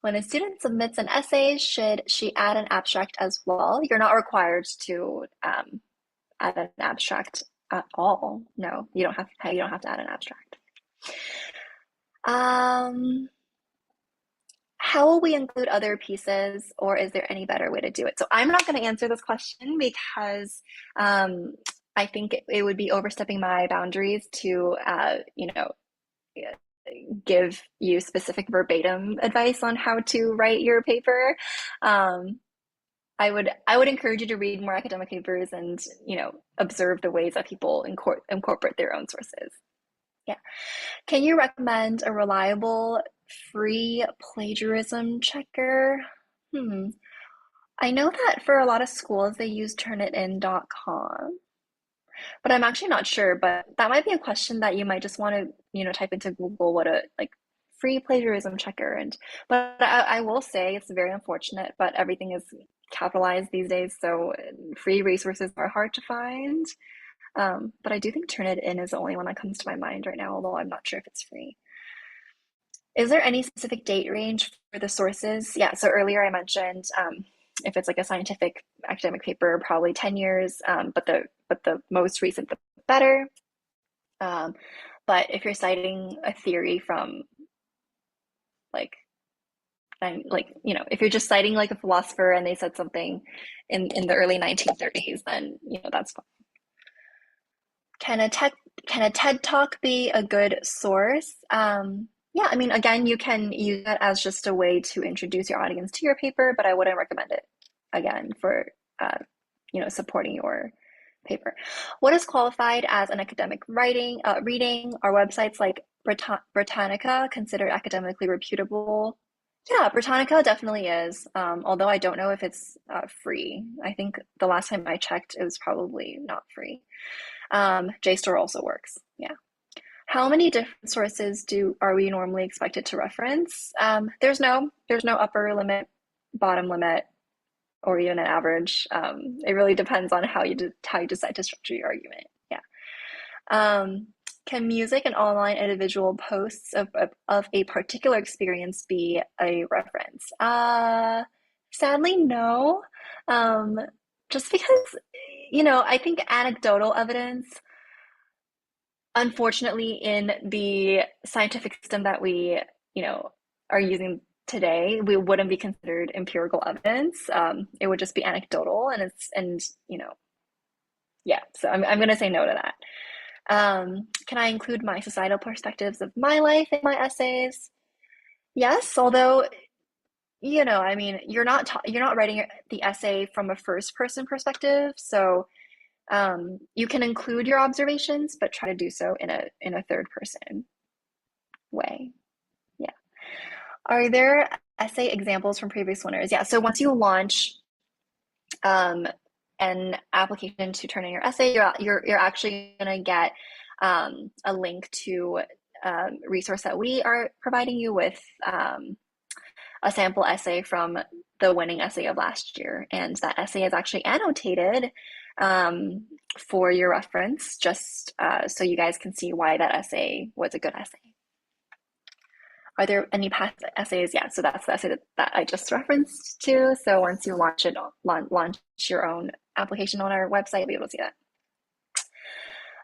When a student submits an essay, should she add an abstract as well? You're not required to add an abstract at all. No, you don't have to add an abstract. How will we include other pieces, or is there any better way to do it? So I'm not going to answer this question because I think it would be overstepping my boundaries to give you specific verbatim advice on how to write your paper. I would encourage you to read more academic papers and observe the ways that people incorporate their own sources. Yeah. Can you recommend a reliable free plagiarism checker? I know that for a lot of schools they use turnitin.com, but I'm actually not sure. But that might be a question that you might just want to type into Google what a like free plagiarism checker. But I will say it's very unfortunate, but everything is capitalized these days, so free resources are hard to find. But I do think Turnitin is the only one that comes to my mind right now, although I'm not sure if it's free. Is there any specific date range for the sources? Yeah, so earlier I mentioned if it's like a scientific academic paper, probably 10 years, but the most recent, the better. But if you're citing a theory from like if you're just citing like a philosopher and they said something in the early 1930s, then that's fine. Can a TED Talk be a good source? Yeah, I mean, again, you can use that as just a way to introduce your audience to your paper, but I wouldn't recommend it again for supporting your paper. What is qualified as an academic reading? Are websites like Britannica considered academically reputable? Yeah, Britannica definitely is. Although I don't know if it's free. I think the last time I checked, it was probably not free. JSTOR also works. Yeah. How many different sources are we normally expected to reference? There's no upper limit, bottom limit, or even an average. It really depends on how you decide to structure your argument. Yeah. Can music and online individual posts of a particular experience be a reference? Sadly, no. Um, just because, I think anecdotal evidence, unfortunately, in the scientific system that we, are using today, we wouldn't be considered empirical evidence. It would just be anecdotal, yeah. So I'm going to say no to that. Can I include my societal perspectives of my life in my essays? Yes, although I mean, you're not writing the essay from a first person perspective, so you can include your observations, but try to do so in a third person way. Yeah. Are there essay examples from previous winners? Yeah. So once you launch an application to turn in your essay, you're actually going to get a link to a resource that we are providing you with a sample essay from the winning essay of last year. And that essay is actually annotated for your reference, just so you guys can see why that essay was a good essay. Are there any past essays? Yeah, so that's the essay that I just referenced to. So once you launch your own application on our website, you'll be able to see that.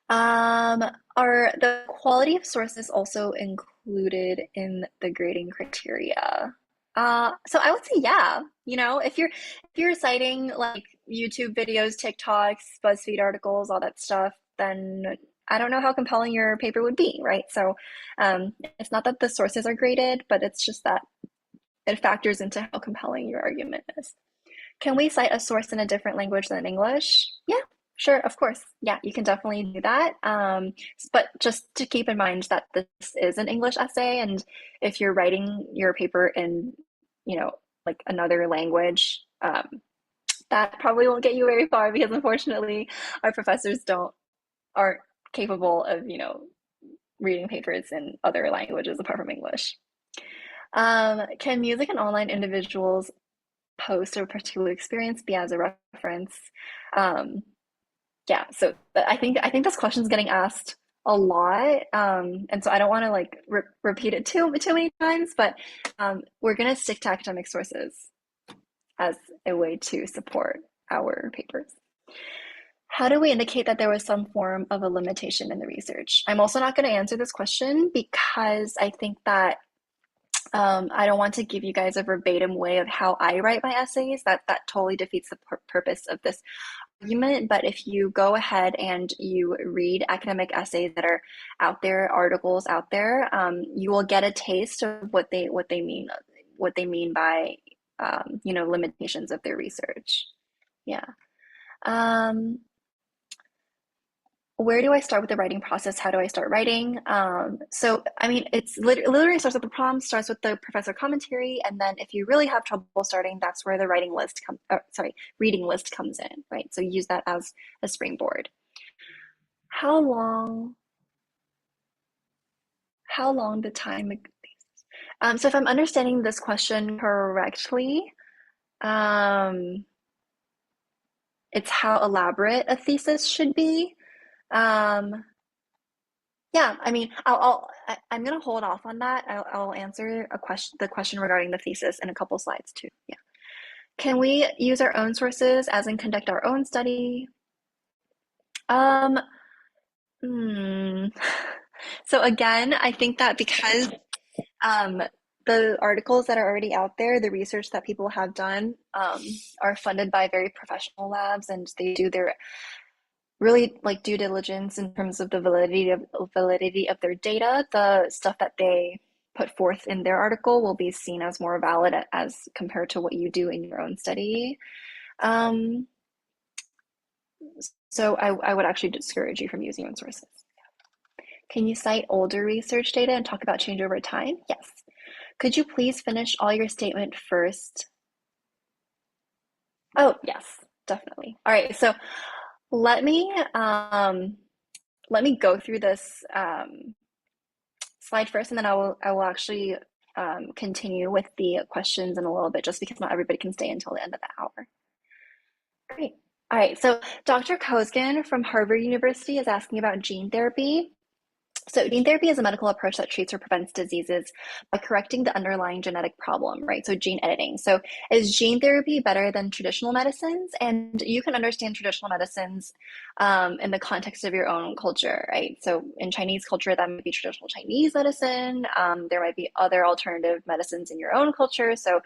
Are the quality of sources also included in the grading criteria? So I would say yeah. If you're citing like YouTube videos, TikToks, BuzzFeed articles, all that stuff, then I don't know how compelling your paper would be, right? So it's not that the sources are graded, but it's just that it factors into how compelling your argument is. Can we cite a source in a different language than English? Yeah, sure, of course. Yeah, you can definitely do that. But just to keep in mind that this is an English essay, and if you're writing your paper in, like another language, that probably won't get you very far because unfortunately our professors aren't capable of, reading papers in other languages apart from English. Can music and online individuals post a particular experience be as a reference? Um, yeah, so I think this question is getting asked a lot, and so I don't want to like repeat it too many times, but we're gonna stick to academic sources as a way to support our papers. How do we indicate that there was some form of a limitation in the research? I'm also not going to answer this question because I think that I don't want to give you guys a verbatim way of how I write my essays. That totally defeats the purpose of this argument. But if you go ahead and you read academic essays that are out there, articles out there, you will get a taste of what they mean by limitations of their research. Yeah. Um, where do I start with the writing process? How do I start writing? So, I mean, it's literally starts with the prompt, starts with the professor commentary, and then if you really have trouble starting, that's where the reading list comes in, right? So use that as a springboard. How long? How long the time? So if I'm understanding this question correctly, um, it's how elaborate a thesis should be. Um, Yeah, I mean, I'm gonna hold off on that. I'll answer the question regarding the thesis in a couple slides too. Yeah. Can we use our own sources, as in conduct our own study? Um, hmm. So again, I think that because um, the articles that are already out there, the research that people have done, are funded by very professional labs, and they do their really like due diligence in terms of the validity of their data. The stuff that they put forth in their article will be seen as more valid as compared to what you do in your own study. Um, so I would actually discourage you from using your own sources. Can you cite older research data and talk about change over time? Yes. Could you please finish all your statement first? Oh, yes, definitely. All right, so let me um, let me go through this slide first, and then I will actually continue with the questions in a little bit, just because not everybody can stay until the end of the hour. Great. All right, so Dr. Kozgan from Harvard University is asking about gene therapy. So gene therapy is a medical approach that treats or prevents diseases by correcting the underlying genetic problem, right? So gene editing. So is gene therapy better than traditional medicines? And you can understand traditional medicines in the context of your own culture, right? So in Chinese culture, that might be traditional Chinese medicine. There might be other alternative medicines in your own culture. So,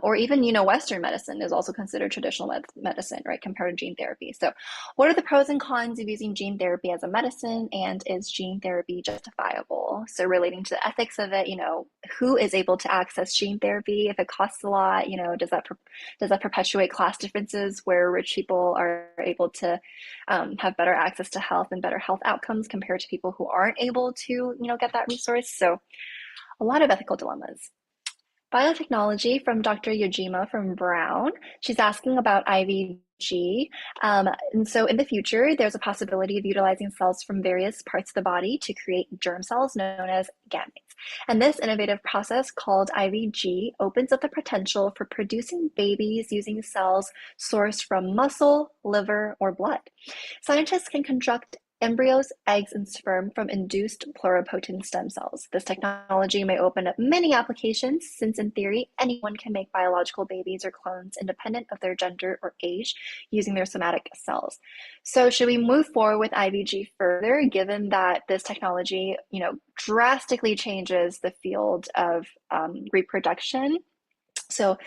or even, Western medicine is also considered traditional medicine, right? Compared to gene therapy. So what are the pros and cons of using gene therapy as a medicine, and is gene therapy justifiable? So relating to the ethics of it, who is able to access gene therapy? If it costs a lot, does that perpetuate class differences where rich people are able to have better access to health and better health outcomes compared to people who aren't able to, get that resource? So a lot of ethical dilemmas. Biotechnology from Dr. Yojima from Brown. She's asking about IVG. And so in the future, there's a possibility of utilizing cells from various parts of the body to create germ cells known as gametes. And this innovative process called IVG opens up the potential for producing babies using cells sourced from muscle, liver, or blood. Scientists can construct embryos, eggs, and sperm from induced pluripotent stem cells. This technology may open up many applications, since in theory, anyone can make biological babies or clones independent of their gender or age using their somatic cells. So should we move forward with IVG further, given that this technology, drastically changes the field of reproduction? So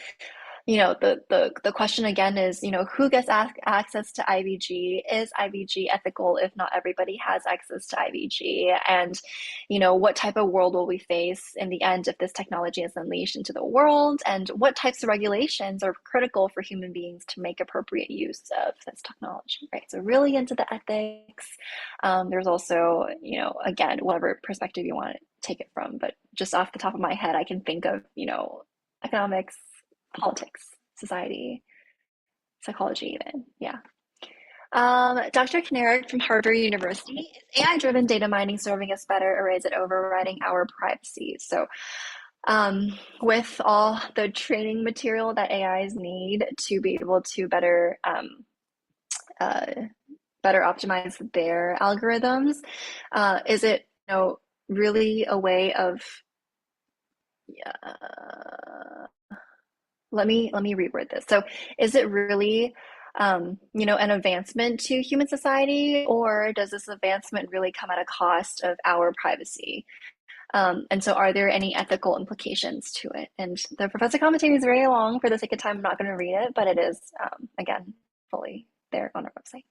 the question again is, who gets access to IVG? Is IVG ethical if not everybody has access to IVG? And, what type of world will we face in the end if this technology is unleashed into the world? And what types of regulations are critical for human beings to make appropriate use of this technology, right? So really into the ethics. There's also, again, whatever perspective you want to take it from, but just off the top of my head, I can think of, economics, politics, society, psychology, even. Yeah. Dr. Kinerick from Harvard University, is AI-driven data mining serving us better, or is it overriding our privacy? So, with all the training material that AIs need to be able to uh, better optimize their algorithms, is it, really a way of let me reword this. So is it really an advancement to human society, or does this advancement really come at a cost of our privacy? And so are there any ethical implications to it? And the professor commentary is very long. For the sake of time, I'm not going to read it, but it is, again, fully there on our website.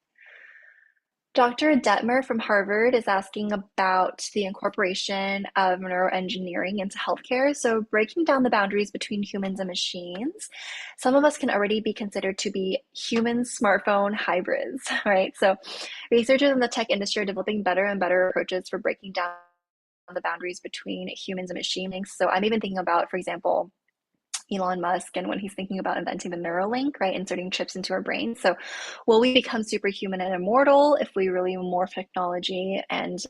Dr. Detmer from Harvard is asking about the incorporation of neuroengineering into healthcare. So breaking down the boundaries between humans and machines, some of us can already be considered to be human smartphone hybrids, right? So researchers in the tech industry are developing better and better approaches for breaking down the boundaries between humans and machines. So I'm even thinking about, for example, Elon Musk and when he's thinking about inventing the Neuralink, right, inserting chips into our brains. So will we become superhuman and immortal if we really morph technology and,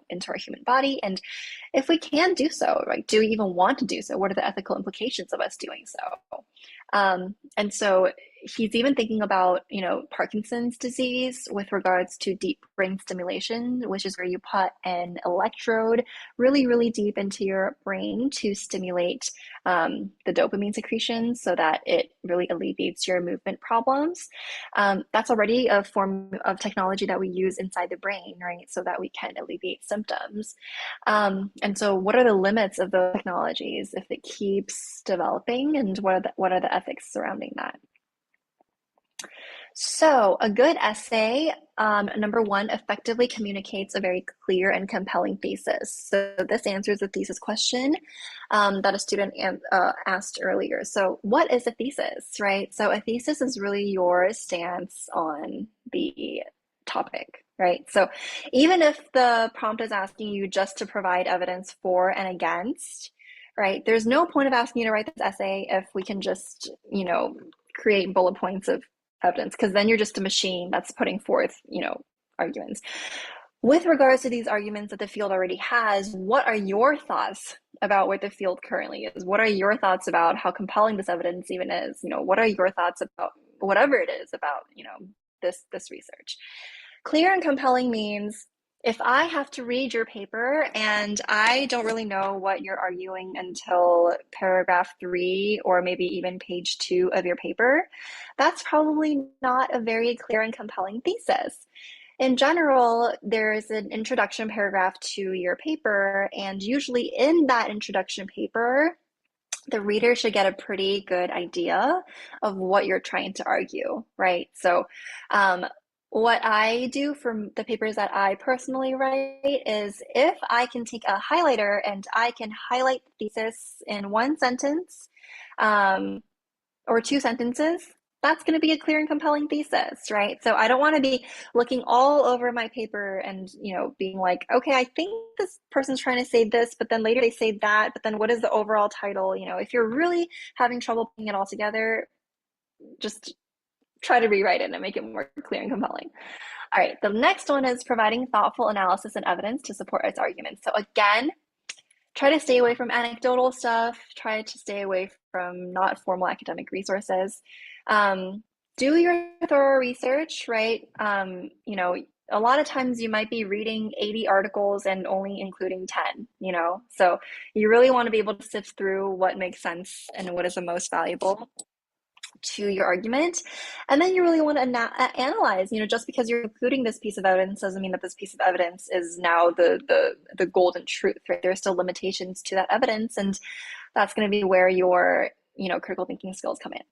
into our human body? And if we can do so, right, do we even want to do so? What are the ethical implications of us doing so? And so he's even thinking about, Parkinson's disease with regards to deep brain stimulation, which is where you put an electrode really, really deep into your brain to stimulate the dopamine secretion so that it really alleviates your movement problems. That's already a form of technology that we use inside the brain, right? So that we can alleviate symptoms. And so what are the limits of those technologies if it keeps developing, and what are the ethics surrounding that? So a good essay, number one, effectively communicates a very clear and compelling thesis. So this answers the thesis question that a student asked earlier. So what is a thesis, right? So a thesis is really your stance on the topic, right? So even if the prompt is asking you just to provide evidence for and against, right, there's no point of asking you to write this essay if we can just, create bullet points of evidence, because then you're just a machine that's putting forth, arguments. With regards to these arguments that the field already has, what are your thoughts about where the field currently is? What are your thoughts about how compelling this evidence even is? What are your thoughts about whatever it is about, this research? Clear and compelling means if I have to read your paper and I don't really know what you're arguing until paragraph 3 or maybe even page 2 of your paper, that's probably not a very clear and compelling thesis. In general, there's an introduction paragraph to your paper, and usually in that introduction paper, the reader should get a pretty good idea of what you're trying to argue, right? So, what I do for the papers that I personally write is if I can take a highlighter and I can highlight the thesis in one sentence or 2 sentences, that's going to be a clear and compelling thesis, right? So I don't want to be looking all over my paper and, being like, okay, I think this person's trying to say this, but then later they say that, but then what is the overall title? If you're really having trouble putting it all together, just try to rewrite it and make it more clear and compelling. All right, the next one is providing thoughtful analysis and evidence to support its arguments. So again, try to stay away from anecdotal stuff, try to stay away from not formal academic resources. Do your thorough research, right? A lot of times you might be reading 80 articles and only including 10, so you really want to be able to sift through what makes sense and what is the most valuable to your argument. And then you really want to analyze, just because you're including this piece of evidence doesn't mean that this piece of evidence is now the golden truth, right? There are still limitations to that evidence, and that's going to be where your critical thinking skills come in.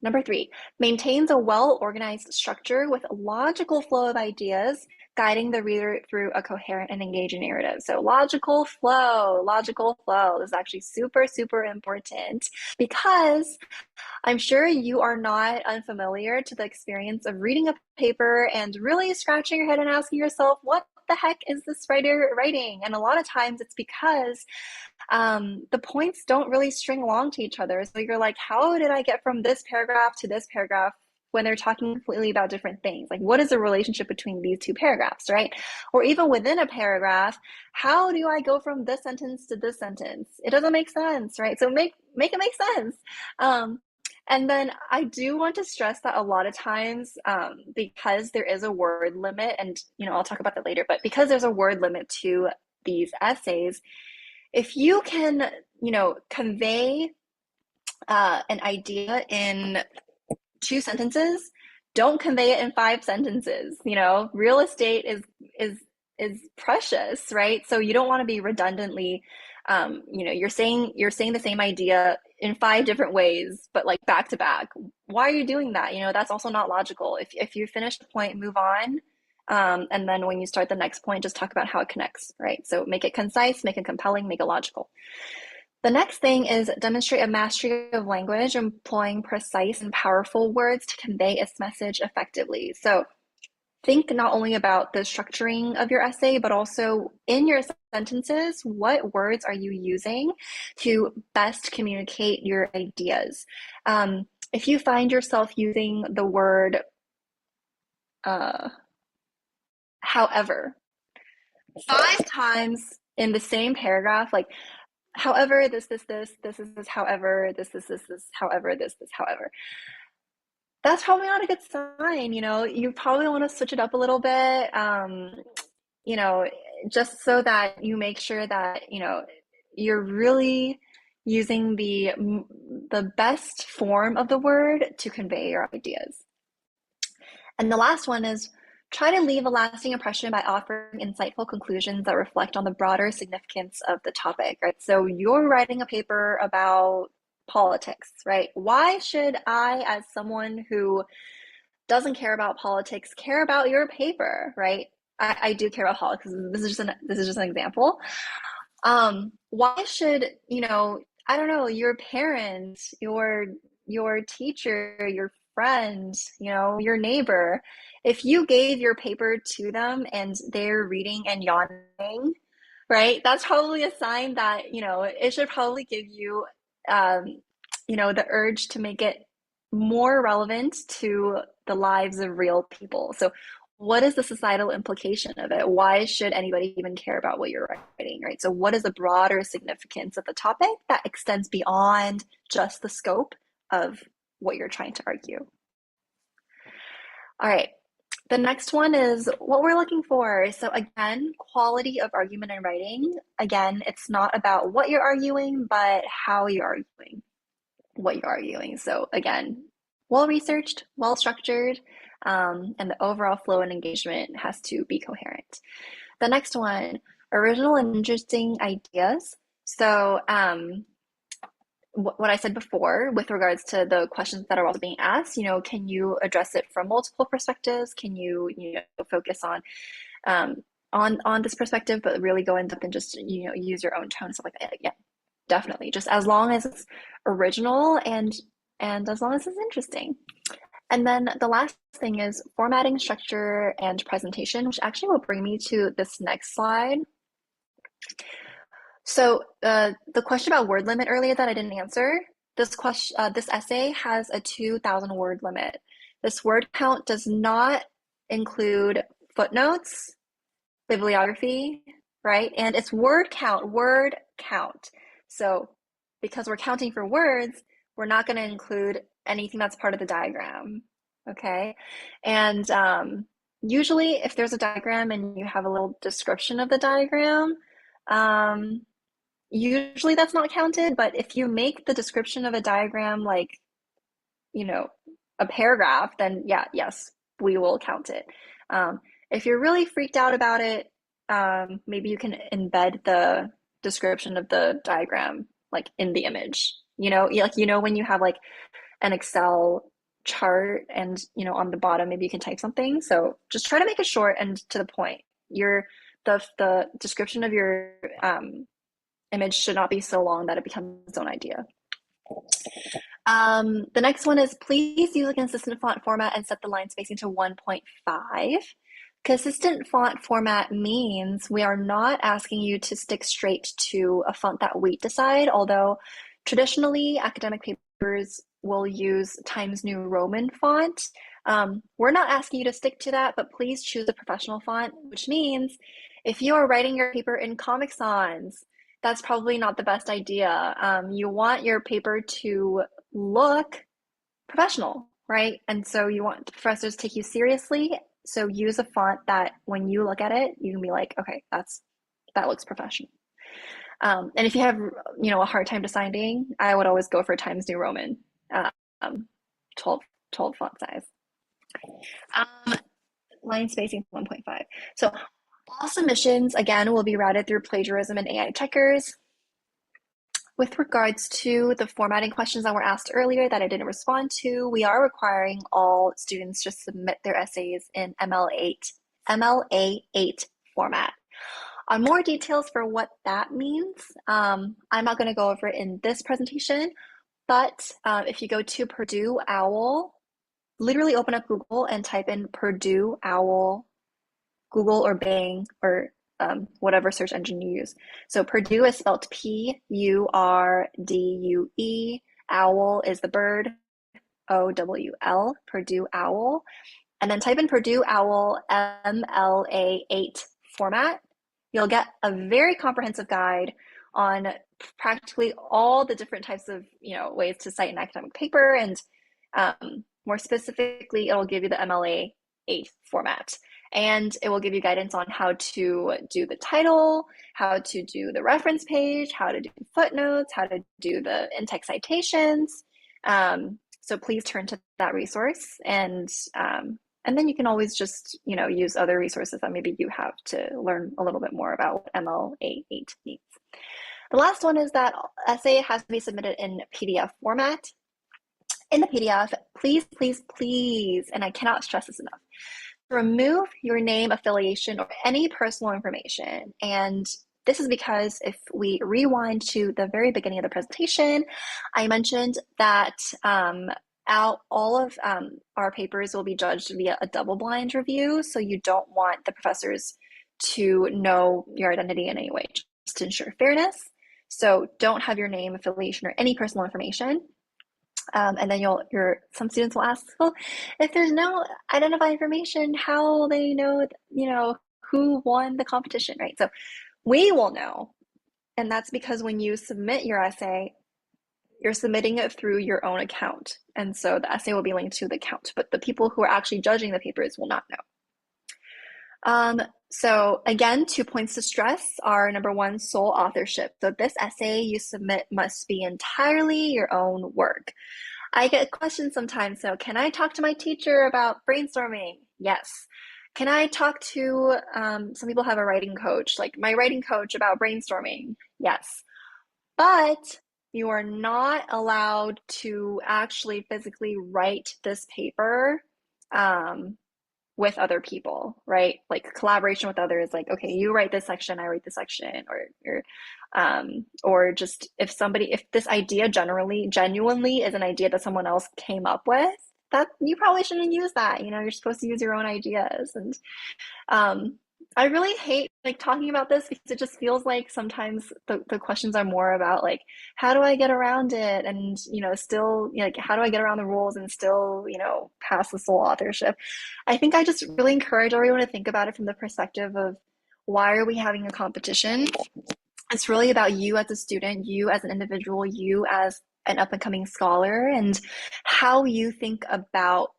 Number 3, maintains a well-organized structure with a logical flow of ideas, guiding the reader through a coherent and engaging narrative. So logical flow is actually super, super important because I'm sure you are not unfamiliar to the experience of reading a paper and really scratching your head and asking yourself, what the heck is this writer writing? And a lot of times it's because the points don't really string along to each other. So you're like, how did I get from this paragraph to this paragraph when they're talking completely about different things? Like, what is the relationship between these two paragraphs, right? Or even within a paragraph, how do I go from this sentence to this sentence? It doesn't make sense, right? So make it make sense. And then I do want to stress that a lot of times, because there is a word limit, and I'll talk about that later, but because there's a word limit to these essays, if you can, convey an idea in 2 sentences, don't convey it in 5 sentences. Real estate is precious, right? So you don't want to be redundantly, you're saying the same idea in 5 different ways, but like back to back. Why are you doing that? That's also not logical. If you finish the point, move on. And then when you start the next point, just talk about how it connects, right? So make it concise, make it compelling, make it logical. The next thing is demonstrate a mastery of language, employing precise and powerful words to convey its message effectively. So think not only about the structuring of your essay, but also in your sentences, what words are you using to best communicate your ideas? If you find yourself using the word however 5 times in the same paragraph, like however this is however this, however this, however, that's probably not a good sign. You probably want to switch it up a little bit, just so that you make sure that you're really using the best form of the word to convey your ideas. And the last one is try to leave a lasting impression by offering insightful conclusions that reflect on the broader significance of the topic, right? So you're writing a paper about politics, right? Why should I, as someone who doesn't care about politics, care about your paper, right? I do care about politics. This is just an example. Why should, I don't know, your parents, your teacher, your friend, your neighbor, if you gave your paper to them and they're reading and yawning, right? That's probably a sign that, it should probably give you, the urge to make it more relevant to the lives of real people. So what is the societal implication of it? Why should anybody even care about what you're writing, right? So what is the broader significance of the topic that extends beyond just the scope of what you're trying to argue? All right. The next one is what we're looking for. So again, quality of argument and writing. Again, it's not about what you're arguing, but how you're arguing, what you're arguing. So again, well-researched, well-structured, and the overall flow and engagement has to be coherent. The next one, original and interesting ideas. So what I said before with regards to the questions that are also being asked, can you address it from multiple perspectives? Can you, focus on this perspective, but really go in depth and just, use your own tone and stuff like that? Yeah, definitely. Just as long as it's original and as long as it's interesting. And then the last thing is formatting, structure, and presentation, which actually will bring me to this next slide. So the question about word limit earlier that I didn't answer, this essay has a 2,000 word limit. This word count does not include footnotes, bibliography, right? And it's word count. So because we're counting for words, we're not going to include anything that's part of the diagram, okay? And usually if there's a diagram and you have a little description of the diagram, usually that's not counted, but if you make the description of a diagram like, a paragraph, then yes, we will count it. If you're really freaked out about it, maybe you can embed the description of the diagram like in the image, like, when you have like an Excel chart and, on the bottom, maybe you can type something. So just try to make it short and to the point. The description of your image should not be so long that it becomes its own idea. The next one is please use a consistent font format and set the line spacing to 1.5. Consistent font format means we are not asking you to stick straight to a font that we decide, although traditionally academic papers will use Times New Roman font. We're not asking you to stick to that, but please choose a professional font, which means if you are writing your paper in Comic Sans, that's probably not the best idea. You want your paper to look professional, right? And so you want professors to take you seriously. So use a font that when you look at it, you can be like, okay, that looks professional. And if you have, a hard time deciding, I would always go for Times New Roman, 12 font size. Line spacing 1.5. So all submissions, again, will be routed through plagiarism and AI checkers. With regards to the formatting questions that were asked earlier that I didn't respond to, we are requiring all students to submit their essays in MLA8 format. On more details for what that means, I'm not going to go over it in this presentation, but if you go to Purdue OWL, literally open up Google and type in Purdue OWL, Google or Bing or whatever search engine you use. So Purdue is spelled Purdue. Owl is the bird, OWL, Purdue OWL. And then type in Purdue OWL MLA8 format. You'll get a very comprehensive guide on practically all the different types of ways to cite an academic paper, and more specifically, it'll give you the MLA8 format. And it will give you guidance on how to do the title, how to do the reference page, how to do footnotes, how to do the in-text citations. So please turn to that resource, and then you can always just use other resources that maybe you have to learn a little bit more about what MLA8 means. The last one is that essay has to be submitted in PDF format. In the PDF, please, please, please, and I cannot stress this enough, remove your name, affiliation, or any personal information. And this is because if we rewind to the very beginning of the presentation, I mentioned that all of our papers will be judged via a double-blind review, so you don't want the professors to know your identity in any way, just to ensure fairness. So don't have your name, affiliation, or any personal information. And then some students will ask, well, if there's no identifying information, how will they know, who won the competition, right? So we will know. And that's because when you submit your essay, you're submitting it through your own account. And so the essay will be linked to the account, but the people who are actually judging the papers will not know. So again, 2 points to stress are: number one, sole authorship. So this essay you submit must be entirely your own work. I get questions sometimes. So can I talk to my teacher about brainstorming? Yes. Can I talk to, some people have a writing coach, like my writing coach, about brainstorming? Yes. But you are not allowed to actually physically write this paper with other people, right? Like collaboration with others, like, okay, you write this section, I write this section, or just if this idea genuinely is an idea that someone else came up with, that you probably shouldn't use that. You're supposed to use your own ideas. And I really hate talking about this because it just feels like sometimes the questions are more about like, how do I get around it? And, still how do I get around the rules and still, pass the sole authorship? I think I just really encourage everyone to think about it from the perspective of, why are we having a competition? It's really about you as a student, you as an individual, you as an up-and-coming scholar, and how you think about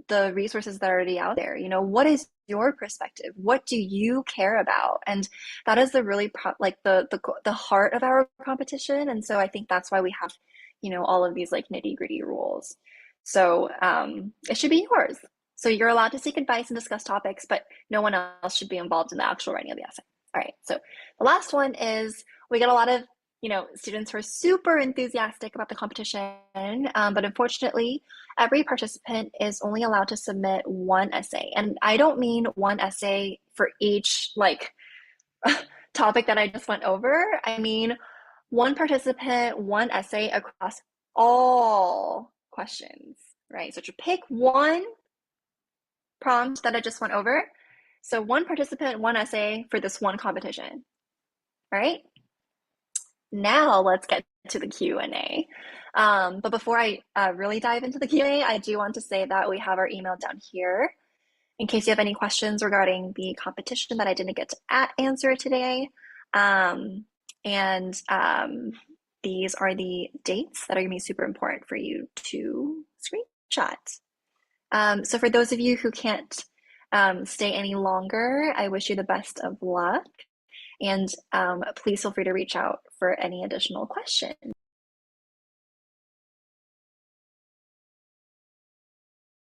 the resources that are already out there. What is your perspective? What do you care about? And that is the really the heart of our competition. And so I think that's why we have, all of these nitty-gritty rules. So it should be yours. So you're allowed to seek advice and discuss topics, but no one else should be involved in the actual writing of the essay. All right. So the last one is, we get a lot of students were super enthusiastic about the competition, but unfortunately, every participant is only allowed to submit one essay. And I don't mean one essay for each topic that I just went over. I mean one participant, one essay across all questions, right? So to pick one prompt that I just went over. So one participant, one essay for this one competition, right? Now let's get to the Q&A. But before I really dive into the Q&A, I do want to say that we have our email down here in case you have any questions regarding the competition that I didn't get to answer today. And these are the dates that are going to be super important for you to screenshot. So for those of you who can't stay any longer, I wish you the best of luck. And please feel free to reach out for any additional questions.